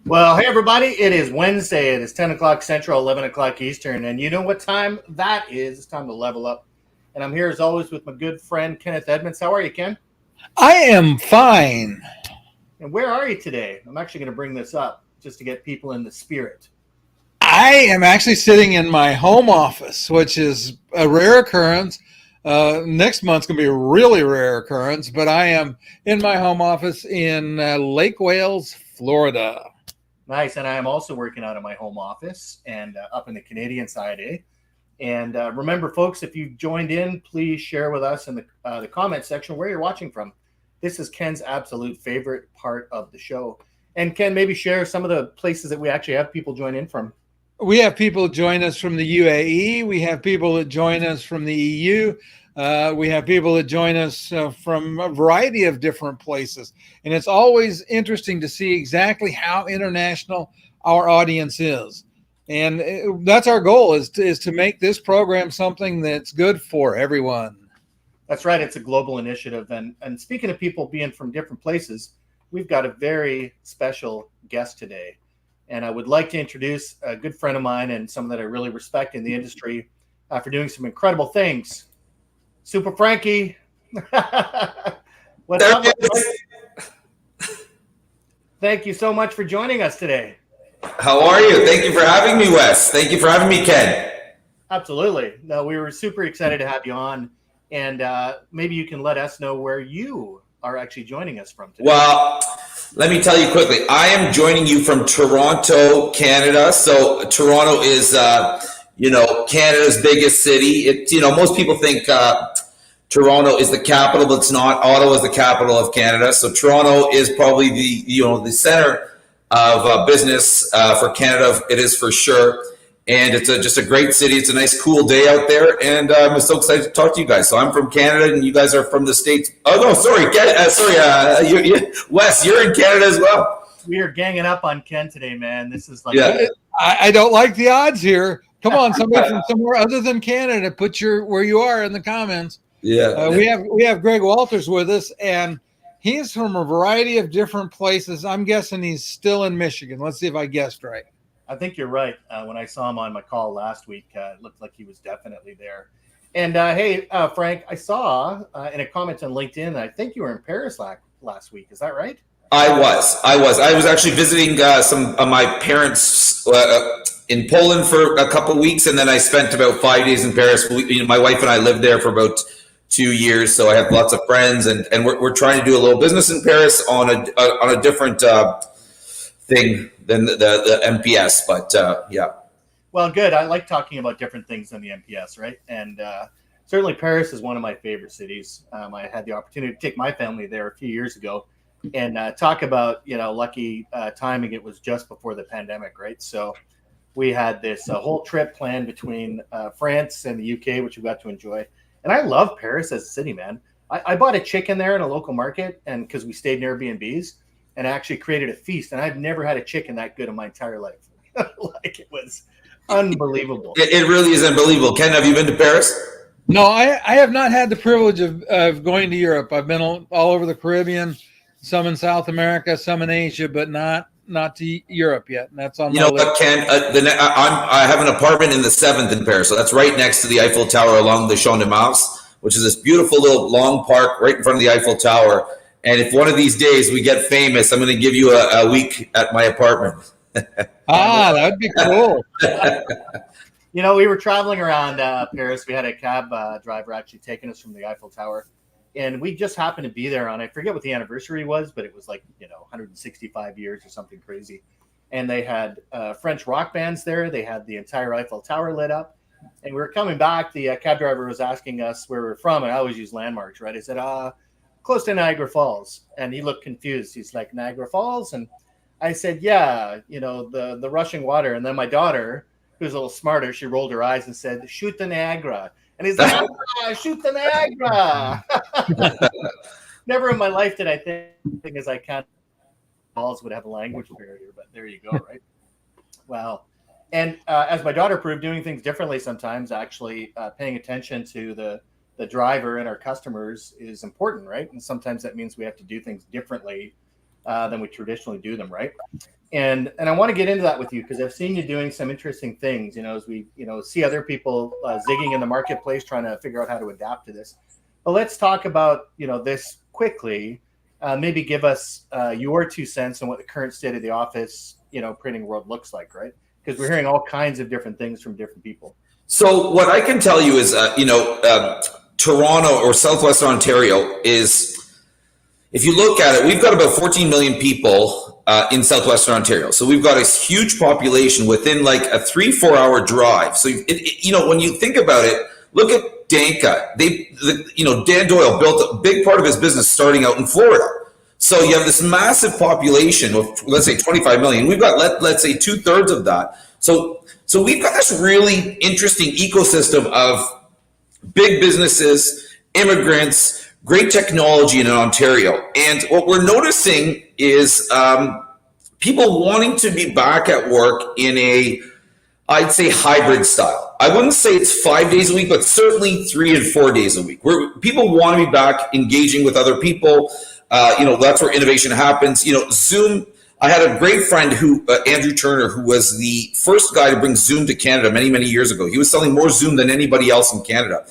Well, hey everybody, it is Wednesday. It is 10 o'clock Central, 11 o'clock Eastern, and you know what time that is. It's time to level up. And I'm here as always with my good friend Kenneth Edmonds. How are you, Ken? I am fine. And where are you today? I'm actually going to bring this up just to get people in the spirit. I am actually sitting in my home office, which is a rare occurrence. Next month's going to be a really rare occurrence, but I am in my home office in Lake Wales, Florida. Nice. And I am also working out of my home office and up in the Canadian side, eh? And remember, folks, if you've joined in, please share with us in the comment section where you're watching from. This is Ken's absolute favorite part of the show. And Ken, maybe share some of the places that we actually have people join in from. We have people join us from the UAE. We have people that join us from the EU. We have people that join us from a variety of different places. And it's always interesting to see exactly how international our audience is. And that's our goal is to make this program something that's good for everyone. That's right. It's a global initiative. And speaking of people being from different places, we've got a very special guest today. And I would like to introduce a good friend of mine and someone that I really respect in the industry for doing some incredible things. Super Frankie. What's up? Thank you so much for joining us today. How are you? Thank you for having me, Wes. Thank you for having me, Ken. Absolutely. No, we were super excited to have you on. And maybe you can let us know where you are actually joining us from today. Well, let me tell you quickly. I am joining you from Toronto, Canada. So Toronto is, Canada's biggest city. Most people think Toronto is the capital, but it's not. Ottawa is the capital of Canada. So Toronto is probably the center of business for Canada. It is for sure. And it's just a great city. It's a nice, cool day out there. And I'm so excited to talk to you guys. So I'm from Canada, and you guys are from the States. Oh, no, sorry. Wes, you're in Canada as well. We are ganging up on Ken today, man. This is like... Yeah. I don't like the odds here. Come on, somebody from somewhere other than Canada, put where you are in the comments. Yeah. We have Greg Walters with us, and he's from a variety of different places. I'm guessing he's still in Michigan. Let's see if I guessed right. I think you're right. When I saw him on my call last week, it looked like he was definitely there. And hey, Frank, I saw in a comment on LinkedIn, I think you were in Paris last week. Is that right? I was actually visiting some of my parents in Poland for a couple of weeks, and then I spent about 5 days in Paris. My wife and I lived there for about 2 years, so I have lots of friends, and we're trying to do a little business in Paris on a different thing than the MPS, but yeah. Well, good. I like talking about different things than the MPS, right? And certainly Paris is one of my favorite cities. I had the opportunity to take my family there a few years ago and talk about, lucky timing. It was just before the pandemic, right? So we had this whole trip planned between France and the UK, which we got to enjoy. And I love Paris as a city, man. I bought a chicken there in a local market, and because we stayed in Airbnbs, and I actually created a feast. And I've never had a chicken that good in my entire life. Like, it was unbelievable. It really is unbelievable. Ken, have you been to Paris? No, I have not had the privilege of going to Europe. I've been all over the Caribbean, some in South America, some in Asia, but not to Europe yet. And that's on my list. What, Ken? I have an apartment in the 7th in Paris, so that's right next to the Eiffel Tower along the Champ de Mars, which is this beautiful little long park right in front of the Eiffel Tower. And if one of these days we get famous, I'm going to give you a week at my apartment. That would be cool. We were traveling around Paris. We had a cab driver actually taking us from the Eiffel Tower. And we just happened to be there on, I forget what the anniversary was, but it was like, 165 years or something crazy. And they had French rock bands there. They had the entire Eiffel Tower lit up. And we were coming back. The cab driver was asking us where we're from. And I always use landmarks, right? I said, close to Niagara Falls. And he looked confused. He's like, Niagara Falls? And I said, yeah, the rushing water. And then my daughter, who's a little smarter, she rolled her eyes and said, shoot the Niagara. And he's like, shoot the Niagara. Never in my life did I think as I can't falls would have a language barrier, but there you go, right? Wow. And as my daughter proved, doing things differently sometimes, actually paying attention to the driver and our customers is important, right? And sometimes that means we have to do things differently than we traditionally do them, right? And I want to get into that with you because I've seen you doing some interesting things, as we, see other people zigging in the marketplace, trying to figure out how to adapt to this. But let's talk about, this quickly. Maybe give us your 2 cents on what the current state of the office, printing world looks like, right? Because we're hearing all kinds of different things from different people. So what I can tell you is, Toronto or Southwestern Ontario is, if you look at it, we've got about 14 million people in Southwestern Ontario. So we've got a huge population within like a 3-4 hour drive. So, when you think about it, look at Danka. Dan Doyle built a big part of his business starting out in Florida. So you have this massive population of, let's say, 25 million. We've got, let's say, 2/3 of that. So we've got this really interesting ecosystem of big businesses, immigrants, great technology in Ontario. And what we're noticing is people wanting to be back at work in I'd say hybrid style. I wouldn't say it's 5 days a week, but certainly 3 and 4 days a week, where people want to be back engaging with other people. That's where innovation happens. Zoom. I had a great friend Andrew Turner, who was the first guy to bring Zoom to Canada many, many years ago. He was selling more Zoom than anybody else in Canada.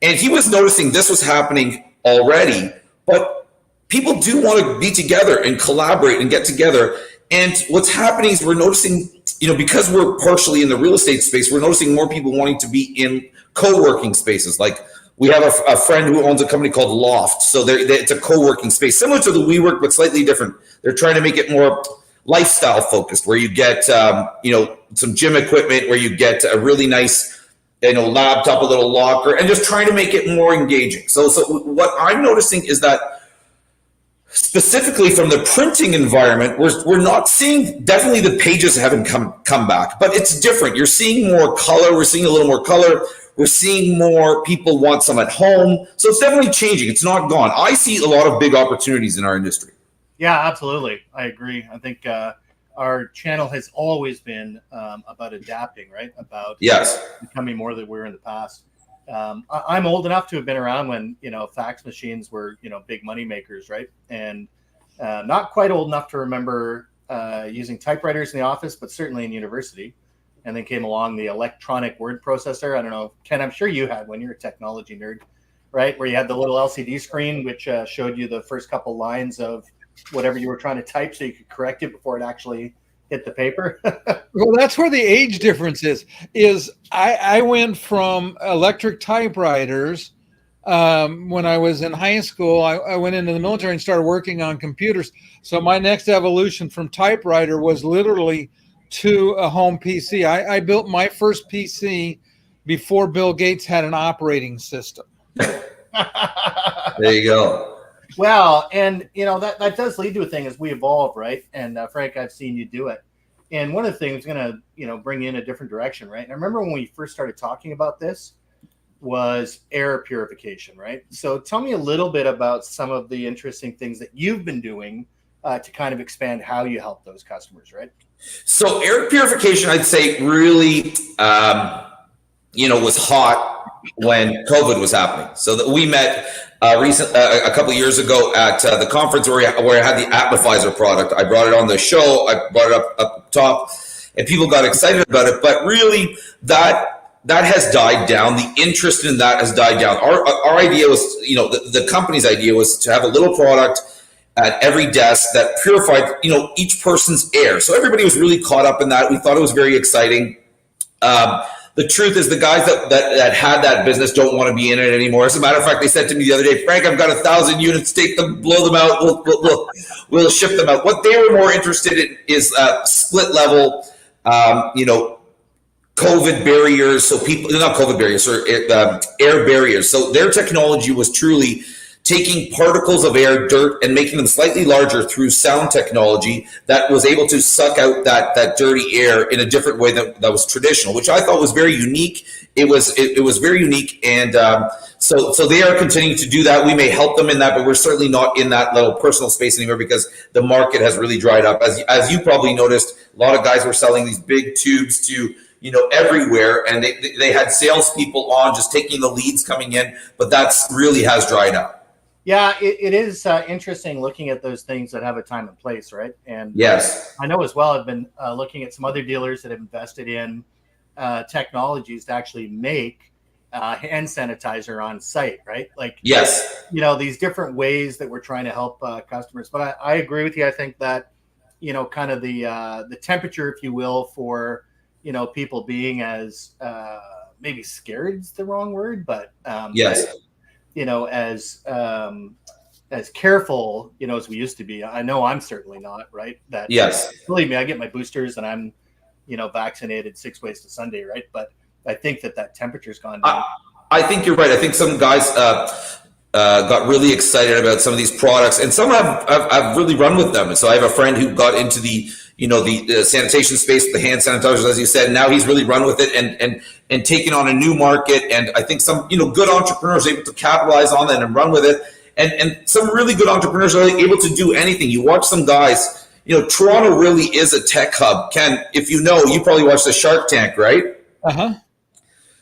And he was noticing this was happening already, but people do want to be together and collaborate and get together. And what's happening is we're noticing, because we're partially in the real estate space, we're noticing more people wanting to be in co-working spaces. Like we have a friend who owns a company called Loft. So it's a co-working space, similar to the WeWork, but slightly different. They're trying to make it more lifestyle focused, where you get, some gym equipment, where you get a really nice, laptop, a little locker, and just trying to make it more engaging. So what I'm noticing is that specifically from the printing environment, we're not seeing, definitely the pages haven't come back, but it's different. You're seeing more color. We're seeing a little more color. We're seeing more people want some at home. So it's definitely changing. It's not gone. I see a lot of big opportunities in our industry. Yeah, absolutely. I agree. I think our channel has always been about adapting, right? About becoming more than we were in the past. I'm old enough to have been around when, fax machines were, big money makers, right? And not quite old enough to remember using typewriters in the office, but certainly in university. And then came along the electronic word processor. I don't know, Ken, I'm sure you had one. You're a technology nerd, right? Where you had the little LCD screen, which showed you the first couple lines of whatever you were trying to type so you could correct it before it actually hit the paper. Well, that's where the age difference is I went from electric typewriters when I was in high school. I went into the military and started working on computers. So my next evolution from typewriter was literally to a home PC. I built my first PC before Bill Gates had an operating system. There you go. Well, and that does lead to a thing as we evolve, right? And Frank, I've seen you do it. And one of the things going to, bring you in a different direction, right? And I remember when we first started talking about this was air purification, right? So tell me a little bit about some of the interesting things that you've been doing to kind of expand how you help those customers, right? So air purification, I'd say really, was hot when COVID was happening. So that we met a couple of years ago at the conference where I had the Atmophizer product. I brought it on the show. I brought it up top, and people got excited about it. But really, that has died down. The interest in that has died down. Our idea was, the company's idea was to have a little product at every desk that purified, each person's air. So everybody was really caught up in that. We thought it was very exciting. The truth is the guys that had that business don't want to be in it anymore. As a matter of fact, they said to me the other day, Frank, I've got 1,000 units, take them, blow them out. We'll ship them out. What they were more interested in is split level, COVID barriers. So people, not COVID barriers, or air barriers. So their technology was truly taking particles of air, dirt, and making them slightly larger through sound technology that was able to suck out that dirty air in a different way that was traditional, which I thought was very unique. It was very unique, and so they are continuing to do that. We may help them in that, but we're certainly not in that little personal space anymore because the market has really dried up. As you probably noticed, a lot of guys were selling these big tubes to everywhere, and they had salespeople on just taking the leads coming in, but that's really has dried up. Yeah, it is interesting looking at those things that have a time and place, right? And Yes. I know as well, I've been looking at some other dealers that have invested in technologies to actually make hand sanitizer on site, right? Like, Yes. these different ways that we're trying to help customers. But I agree with you. I think that, kind of the temperature, if you will, for, people being as maybe scared is the wrong word, but Yes. As careful, as we used to be. I know I'm certainly not, right? That Yes. believe me, I get my boosters and I'm, vaccinated 6 ways to Sunday, right? But I think that temperature's gone down. I think you're right. I think some guys got really excited about some of these products, and some have really run with them. And so I have a friend who got into the sanitation space with the hand sanitizers, as you said. And now he's really run with it and taken on a new market. And I think some good entrepreneurs are able to capitalize on that and run with it. And some really good entrepreneurs are able to do anything. You watch some guys. Toronto really is a tech hub. Ken, if you probably watched the Shark Tank, right? Uh-huh.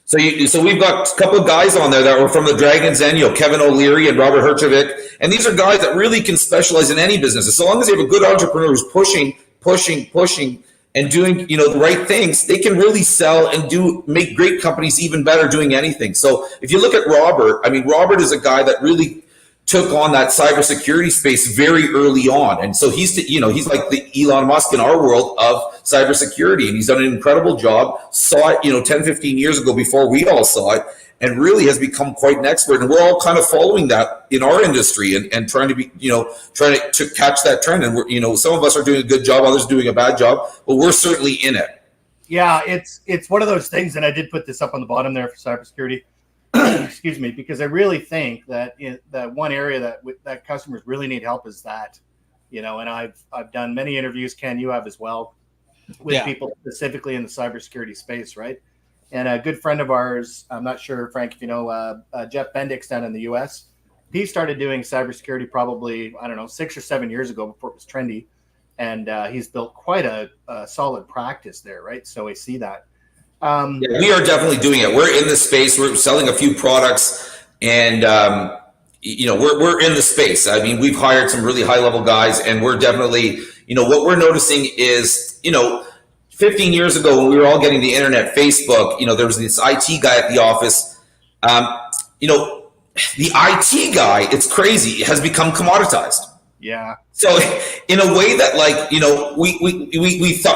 So we've got a couple of guys on there that were from the Dragon's Den, Kevin O'Leary and Robert Herjavec. And these are guys that really can specialize in any business. As long as you have a good entrepreneur who's pushing, and doing, the right things, they can really sell and make great companies even better doing anything. So if you look at Robert, Robert is a guy that really took on that cybersecurity space very early on. And so he's like the Elon Musk in our world of cybersecurity. And he's done an incredible job, saw it, 10, 15 years ago before we all saw it, and really has become quite an expert. And we're all kind of following that in our industry and trying to be, trying to catch that trend. And we're, some of us are doing a good job, others doing a bad job, but we're certainly in it. Yeah, it's one of those things, and I did put this up on the bottom there for cybersecurity. Excuse me, because I really think that that one area that customers really need help is that, and I've done many interviews, Ken, you have as well, with people specifically in the cybersecurity space, right? And a good friend of ours, I'm not sure, Frank, if you know, Jeff Bendix down in the US, he started doing cybersecurity probably, 6 or 7 years ago before it was trendy. And he's built quite a solid practice there, right? So I see that. We are definitely doing it. We're in the space. We're selling a few products, and we're in the space. We've hired some really high level guys, and we're definitely, what we're noticing is, 15 years ago when we were all getting the internet, Facebook, there was this IT guy at the office. The IT guy, it's crazy, has become commoditized. Yeah. So in a way that,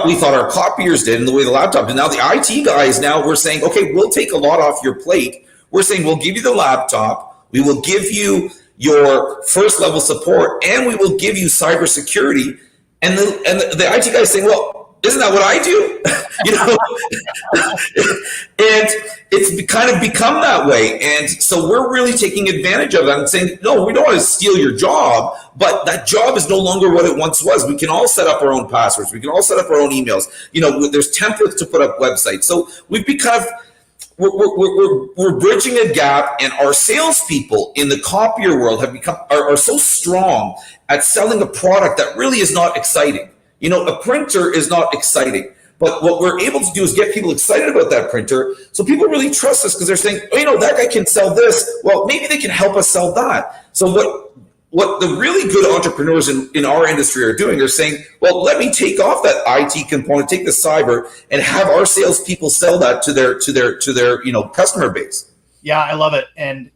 we thought our copiers did, and the way the laptop did. Now the IT guys, we're saying, okay, we'll take a lot off your plate. We're saying we'll give you the laptop, we will give you your first level support, and we will give you cybersecurity. And the IT guy is saying, well, isn't that what I do? And it's kind of become that way. And so we're really taking advantage of that and saying, no, we don't want to steal your job, but that job is no longer what it once was. We can all set up our own passwords. We can all set up our own emails. There's templates to put up websites. So we've become, we're bridging a gap, and our salespeople in the copier world are so strong at selling a product that really is not exciting. A printer is not exciting, but what we're able to do is get people excited about that printer. So people really trust us because they're saying, oh, that guy can sell this. Well, maybe they can help us sell that. So what the really good entrepreneurs in our industry are doing, they're saying, well, let me take off that IT component, take the cyber, and have our salespeople sell that to their customer base. Yeah, I love it. And,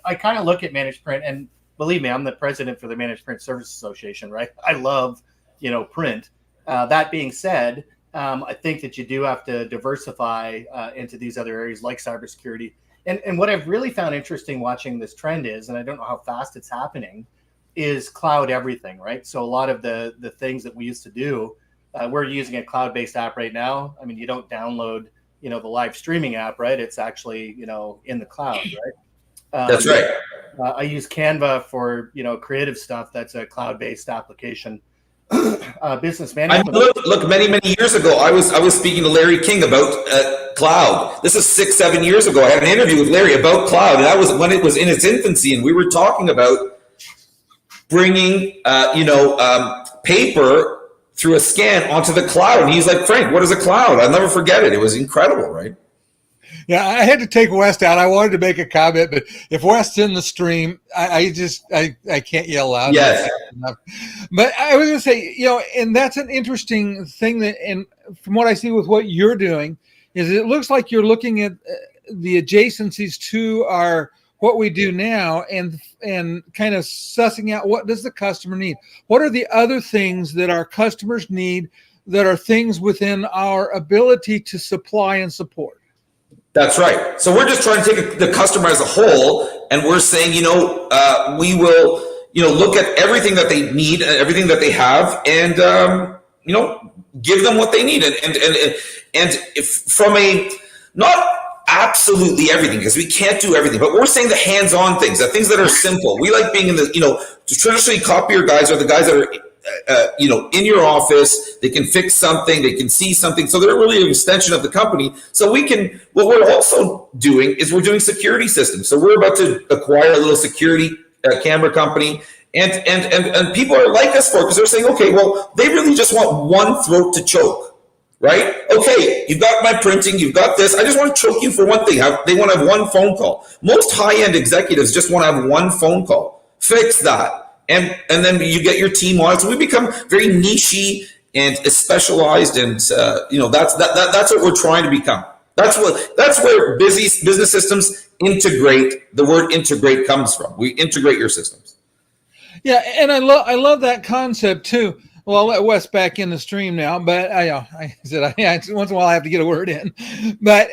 I kind of look at Managed Print, and believe me, I'm the president for the Managed Print Service Association, right? I love print. That being said, I think that you do have to diversify into these other areas like cybersecurity. And what I've really found interesting watching this trend is, and I don't know how fast it's happening, is cloud everything, right? So a lot of the things that we used to do, we're using a cloud-based app right now. You don't download, the live streaming app, right? It's actually, in the cloud, right? That's right. I use Canva for, creative stuff. That's a cloud-based application. Business management. Look, many years ago, I was speaking to Larry King about cloud. This is 6-7 years ago. I had an interview with Larry about cloud, and that was when it was in its infancy, and we were talking about bringing paper through a scan onto the cloud. And he's like, Frank, what is a cloud? I'll never forget it. It was incredible, right? Yeah, I had to take West out. I wanted to make a comment, but if West's in the stream, I can't yell loud. Yes. But I was going to say, and that's an interesting thing that, and from what I see with what you're doing, is it looks like you're looking at the adjacencies to what we do now, and kind of sussing out what does the customer need? What are the other things that our customers need that are things within our ability to supply and support? That's right. So we're just trying to take the customer as a whole, and we're saying, we will, look at everything that they need and everything that they have, and give them what they need, and if from a not absolutely everything, because we can't do everything, but we're saying the hands-on things, the things that are simple. We like being in the, traditionally copier guys are the guys that are in your office. They can fix something, they can see something, so they're really an extension of the company. So what we're also doing is we're doing security systems. So we're about to acquire a little security camera company, and people are like us for it, because they're saying, okay, well, they really just want one throat to choke, right? Okay, you've got my printing, you've got this, I just want to choke you for one thing. They want to have one phone call. Most high-end executives just want to have one phone call. Fix that. And then you get your team on it. So we become very niche-y and specialized, and that's what we're trying to become. That's where business systems integrate. The word integrate comes from. We integrate your systems. Yeah, and I love that concept too. Well, I'll let Wes back in the stream now, but I said once in a while I have to get a word in. But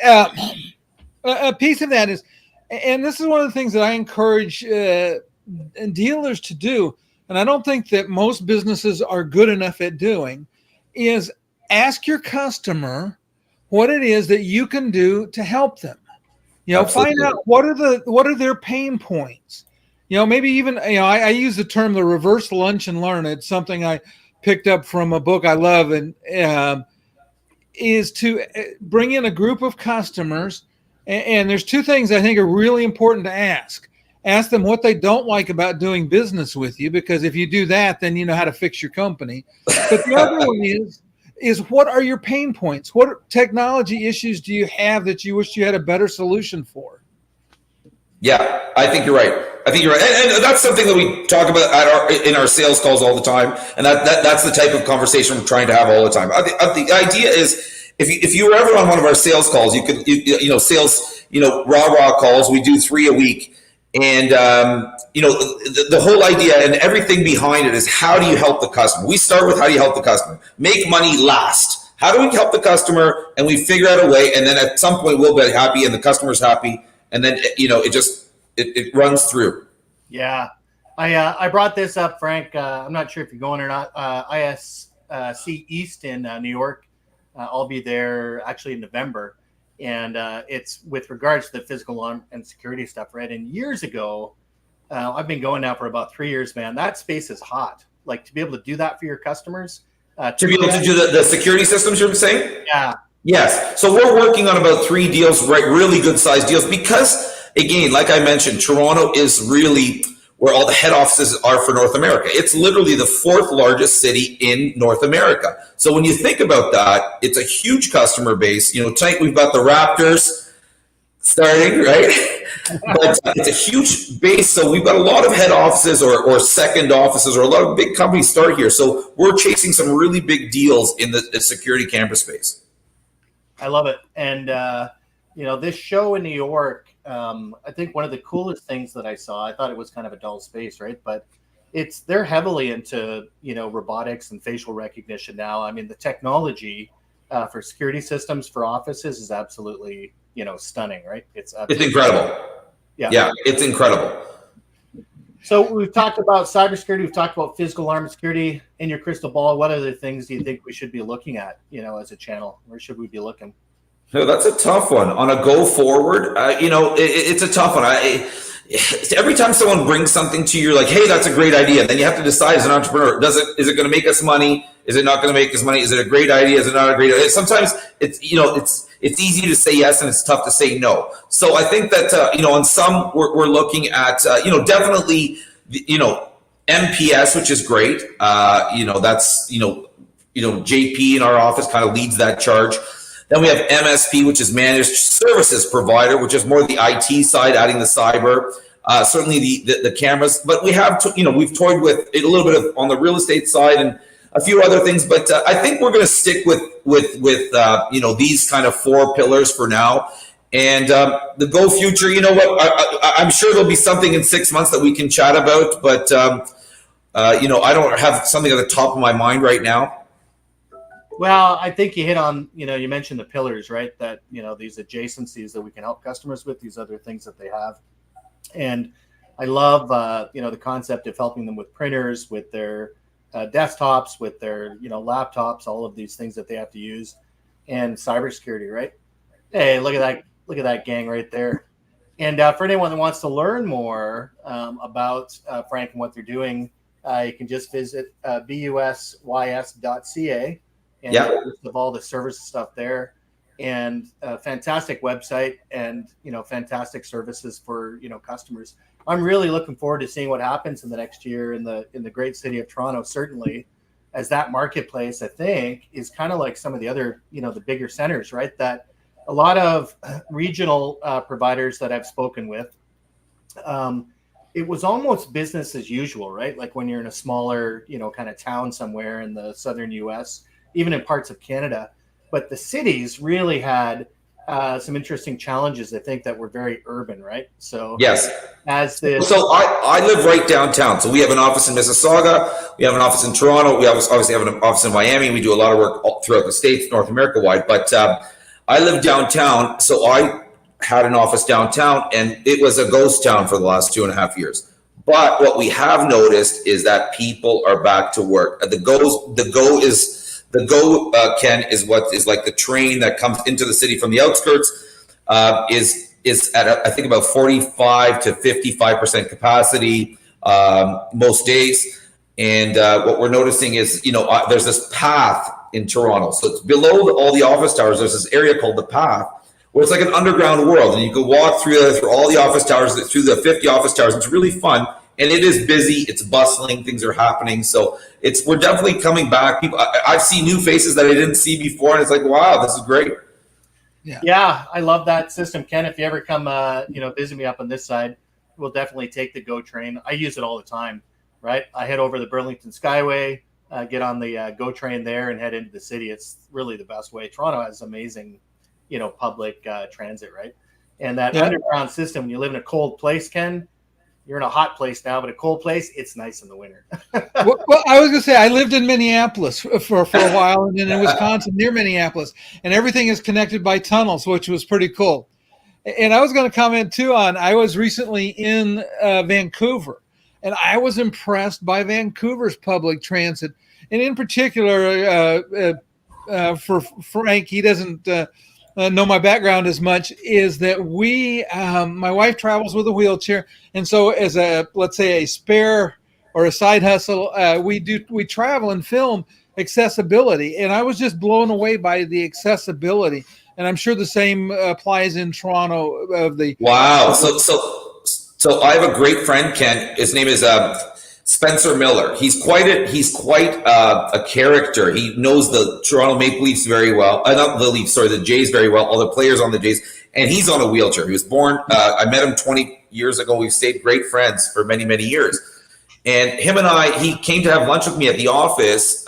a piece of that is, and this is one of the things that I encourage dealers to do, and I don't think that most businesses are good enough at doing, is ask your customer what it is that you can do to help them. Absolutely. Find out what are their pain points. Maybe even I use the term the reverse lunch and learn. It's something I picked up from a book I love, and is to bring in a group of customers, and there's two things I think are really important to ask. Ask them what they don't like about doing business with you, because if you do that, then you know how to fix your company. But the other one is what are your pain points? What technology issues do you have that you wish you had a better solution for? Yeah, I think you're right. And that's something that we talk about in our sales calls all the time. And that's the type of conversation we're trying to have all the time. The idea is, if you were ever on one of our sales calls, sales, rah-rah calls, we do 3 a week. And, the whole idea and everything behind it is, how do you help the customer? We start with, how do you help the customer? Make money last. How do we help the customer? And we figure out a way, and then at some point we'll be happy and the customer's happy. And then, it runs through. Yeah. I brought this up, Frank. I'm not sure if you're going or not. ISC East in New York. I'll be there actually in November. And it's with regards to the physical alarm and security stuff, right? And years ago, I've been going now for about 3 years, man. That space is hot. Like, to be able to do that for your customers. To be able to do the security systems, you're saying? Yeah. Yes. So we're working on about 3 deals, right? Really good sized deals, because, again, like I mentioned, Toronto is really where all the head offices are for North America. It's literally the 4th largest city in North America. So when you think about that, it's a huge customer base. Tonight we've got the Raptors starting, right? But it's a huge base. So we've got a lot of head offices or second offices, or a lot of big companies start here. So we're chasing some really big deals in the security camera space. I love it. And, this show in New York, I think one of the coolest things that I saw, I thought it was kind of a dull space, right? But they're heavily into, robotics and facial recognition now. I mean, the technology for security systems for offices is absolutely, stunning, right? It's incredible. Yeah, it's incredible. So we've talked about cybersecurity, we've talked about physical alarm security. In your crystal ball, what other things do you think we should be looking at, as a channel? Where should we be looking? No, that's a tough one. On a go forward, it's a tough one. Every time someone brings something to you, you're like, hey, that's a great idea. Then you have to decide as an entrepreneur, is it going to make us money? Is it not going to make us money? Is it a great idea? Is it not a great idea? Sometimes it's easy to say yes and it's tough to say no. So I think that, on some we're looking at, definitely, MPS, which is great. That's, JP in our office kind of leads that charge. Then we have MSP, which is managed services provider, which is more the IT side, adding the cyber, certainly the cameras. But we have, we've toyed with a little bit of on the real estate side and a few other things. But I think we're going to stick with these kind of 4 pillars for now. And the Go future, you know what? I'm sure there'll be something in 6 months that we can chat about. But I don't have something at the top of my mind right now. Well, I think you hit on, you mentioned the pillars, right? That, these adjacencies that we can help customers with, these other things that they have. And I love, the concept of helping them with printers, with their desktops, with their, laptops, all of these things that they have to use, and cybersecurity, right? Hey, look at that gang right there. And for anyone that wants to learn more about Frank and what they're doing, you can just visit busys.ca. And of all the service stuff there, and a fantastic website, and fantastic services for customers. I'm really looking forward to seeing what happens in the next year in the great city of Toronto. Certainly, as that marketplace, I think, is kind of like some of the other the bigger centers, right? That a lot of regional providers that I've spoken with, it was almost business as usual, right? Like when you're in a smaller kind of town somewhere in the southern U.S. even in parts of Canada, but the cities really had some interesting challenges, I think, that were very urban, right? So yes, so I live right downtown. So we have an office in Mississauga, we have an office in Toronto, we obviously have an office in Miami. We do a lot of work all throughout the States, North America wide. But I live downtown, so I had an office downtown, and it was a ghost town for the last 2.5 years. But what we have noticed is that people are back to work. The Go, Ken, is what is like the train that comes into the city from the outskirts, is at, I think, about 45 to 55% capacity most days. And what we're noticing is, there's this path in Toronto. So it's below all the office towers. There's this area called the path, where it's like an underground world. And you can walk through all the office towers, through the 50 office towers. It's really fun. And it is busy. It's bustling. Things are happening. So we're definitely coming back. People, I've seen new faces that I didn't see before, and it's like, wow, this is great. Yeah, I love that system, Ken. If you ever come, visit me up on this side, we'll definitely take the Go train. I use it all the time, right? I head over the Burlington Skyway, get on the Go train there, and head into the city. It's really the best way. Toronto has amazing, public transit, right? And that underground system. When you live in a cold place, Ken. You're in a hot place now, but a cold place, it's nice in the winter. well, I was going to say, I lived in Minneapolis for a while, and then in Wisconsin near Minneapolis, and everything is connected by tunnels, which was pretty cool. And I was going to comment too on, I was recently in Vancouver, and I was impressed by Vancouver's public transit. And in particular, for Frank, he doesn't know my background as much, is that my wife travels with a wheelchair, and so as let's say a spare or a side hustle, we travel and film accessibility, and I was just blown away by the accessibility, and I'm sure the same applies in Toronto. Wow, so I have a great friend, Ken. His name is Spencer Miller. He's quite a character. He knows the Toronto Maple Leafs very well. Not the Leafs, sorry, the Jays very well. All the players on the Jays, and he's on a wheelchair. He was born. I met him 20 years ago. We've stayed great friends for many, many years. And him and he came to have lunch with me at the office.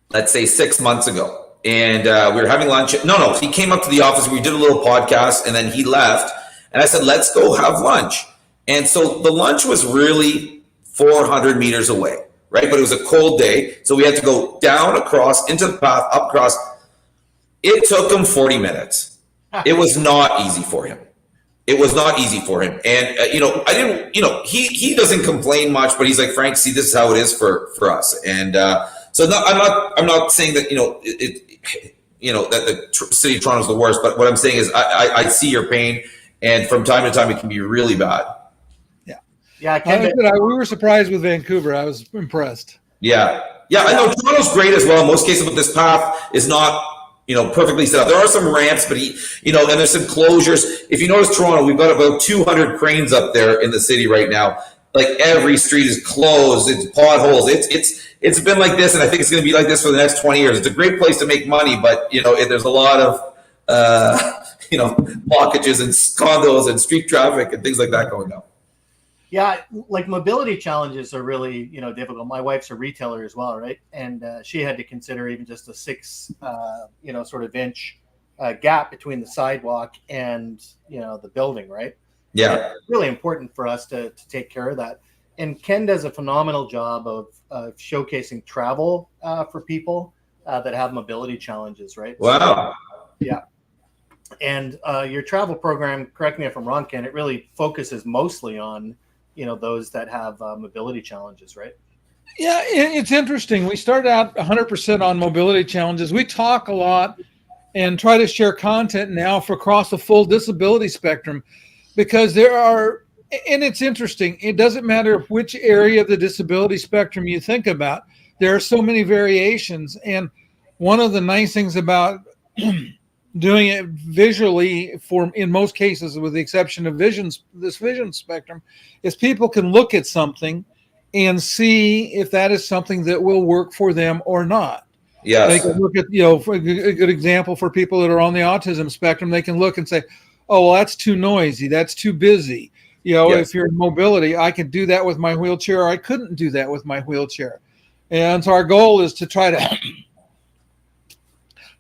Let's say 6 months ago, and we were having lunch. No, he came up to the office. We did a little podcast, and then he left. And I said, "Let's go have lunch." And so the lunch was really 400 meters away, right? But it was a cold day. So we had to go down, across, into the path, up, across. It took him 40 minutes. It was not easy for him. And, I didn't, he doesn't complain much, but he's like, "Frank, see, this is how it is for us." And so I'm not saying that, that the city of Toronto is the worst, but what I'm saying is I see your pain. And from time to time, it can be really bad. Yeah, we were surprised with Vancouver. I was impressed. Yeah, I know Toronto's great as well. In most cases, but this path is not, perfectly set up. There are some ramps, but and there's some closures. If you notice Toronto, we've got about 200 cranes up there in the city right now. like every street is closed. It's potholes. It's been like this, and I think it's going to be like this for the next 20 years. It's a great place to make money, but there's a lot of blockages and condos and street traffic and things like that going on. Yeah, like mobility challenges are really, difficult. My wife's a retailer as well, right? And she had to consider even just a 6, sort of inch gap between the sidewalk and, the building, right? Yeah. And it's really important for us to take care of that. And Ken does a phenomenal job of showcasing travel for people that have mobility challenges, right? Wow. So, yeah. And your travel program, correct me if I'm wrong, Ken, it really focuses mostly on those that have mobility challenges, right? Yeah, it's interesting. We started out 100% on mobility challenges. We talk a lot and try to share content now for across the full disability spectrum, because there are, and it's interesting, it doesn't matter which area of the disability spectrum you think about, there are so many variations. And one of the nice things about doing it visually, in most cases, with the exception of this vision spectrum, is people can look at something and see if that is something that will work for them or not. Yes. They can look at, for a good example for people that are on the autism spectrum, they can look and say, oh, well, that's too noisy, that's too busy. Yes. If you're in mobility, I could do that with my wheelchair, or I couldn't do that with my wheelchair. And so our goal is to try to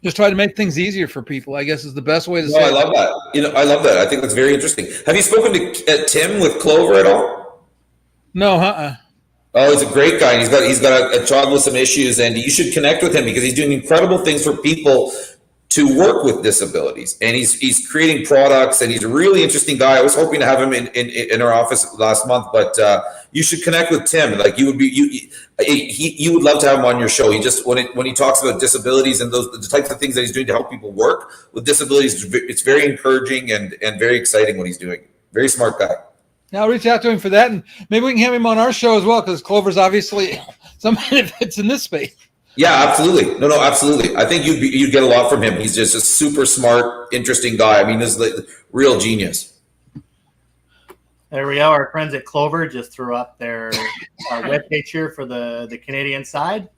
just try to make things easier for people, I guess, is the best way to say it. I love that. I love that. I think that's very interesting. Have you spoken to Tim with Clover at all? No, Oh, he's a great guy. He's got a child with some issues, and you should connect with him because he's doing incredible things for people to work with disabilities, and he's creating products, and he's a really interesting guy. I was hoping to have him in our office last month, but you should connect with Tim. Like you would love to have him on your show. He just when he talks about disabilities and the types of things that he's doing to help people work with disabilities, it's very encouraging and very exciting what he's doing. Very smart guy. Now I'll reach out to him for that, and maybe we can have him on our show as well, because Clover's obviously somebody that fits in this space. Yeah, absolutely. No, absolutely. I think you'd get a lot from him. He's just a super smart, interesting guy. I mean, this is the real genius. There we go. Our friends at Clover just threw up their webpage here for the Canadian side.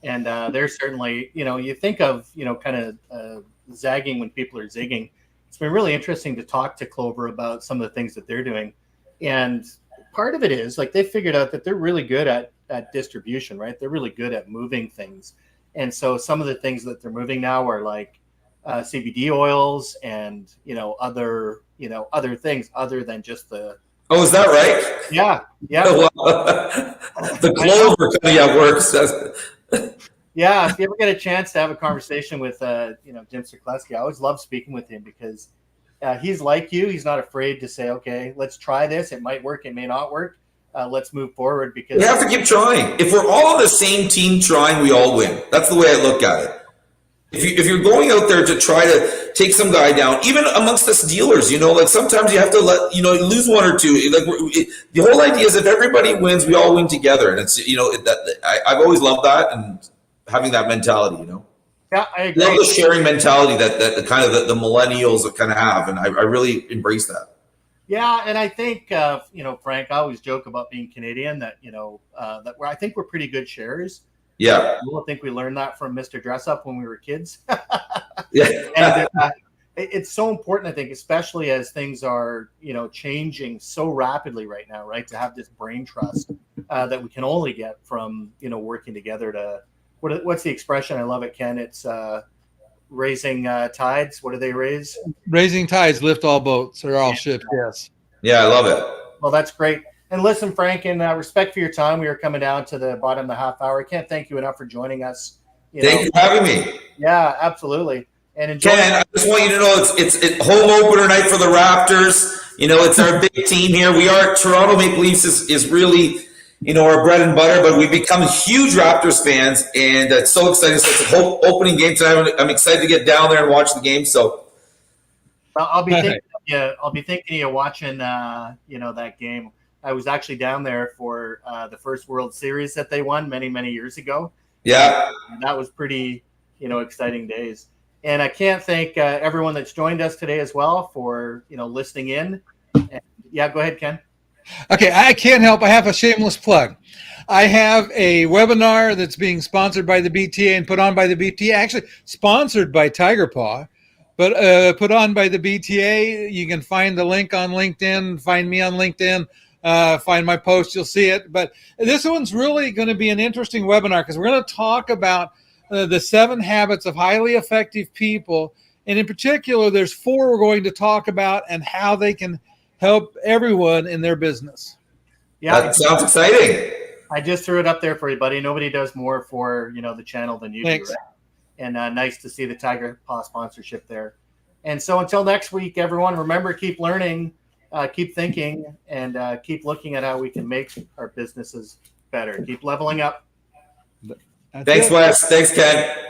And they're certainly, you think of, kind of zagging when people are zigging. It's been really interesting to talk to Clover about some of the things that they're doing. And part of it is, like, they figured out that they're really good at distribution, right? They're really good at moving things. And so some of the things that they're moving now are like CBD oils and, other things other than just the. Oh, is that right? Yeah. The Clover works. Yeah. If you ever get a chance to have a conversation with, Jim Sirkleski, I always love speaking with him because he's like you. He's not afraid to say, okay, let's try this. It might work. It may not work. Let's move forward, because we have to keep trying. If we're all on the same team trying, we all win. That's the way I look at it. If you're going out there to try to take some guy down, even amongst us dealers, like sometimes you have to let lose one or two. Like the whole idea is if everybody wins, we all win together, and it's I've always loved that and having that mentality. Yeah, I agree. Love the sharing mentality that the kind of the millennials kind of have, and I really embrace that. Yeah, and I think Frank, I always joke about being Canadian that I think we're pretty good sharers. Yeah, I think we learned that from Mr. Dress Up when we were kids. Yeah, and it's so important, I think, especially as things are changing so rapidly right now, right? To have this brain trust that we can only get from working together to what's the expression? I love it, Ken. It's raising tides. What do they raise? Raising tides lift all boats, or all ships. Yes. Yeah, I love it. Well, that's great. And listen, Frank, in respect for your time, we are coming down to the bottom of the half hour. I can't thank you enough for joining us. Thank you for having me. Yeah, absolutely. And enjoy. Ken, I just want you to know it's home opener night for the Raptors. It's our big team here. We are Toronto Maple Leafs is really our bread and butter, but we've become huge Raptors fans, and it's so exciting. So it's a opening game tonight. I'm excited to get down there and watch the game. So I'll be thinking of you watching that game. I was actually down there for the first World Series that they won many, many years ago. Yeah, that was pretty exciting days. And I can't thank everyone that's joined us today as well for listening in. And, yeah, go ahead, Ken. Okay, I can't help. I have a shameless plug. I have a webinar that's being sponsored by the BTA and put on by the BTA, actually sponsored by Tiger Paw, but put on by the BTA. You can find the link on LinkedIn, find me on LinkedIn, find my post, you'll see it. But this one's really going to be an interesting webinar because we're going to talk about the 7 habits of highly effective people. And in particular, there's 4 we're going to talk about and how they can help everyone in their business. Yeah, that sounds exciting. I just threw it up there for you, buddy. Nobody does more for the channel than you Thanks. do, right? And nice to see the Tiger Paw sponsorship there. And so until next week, everyone, remember, keep learning, keep thinking, and keep looking at how we can make our businesses better. Keep leveling up. That's Thanks, it. Wes. Thanks, Ken.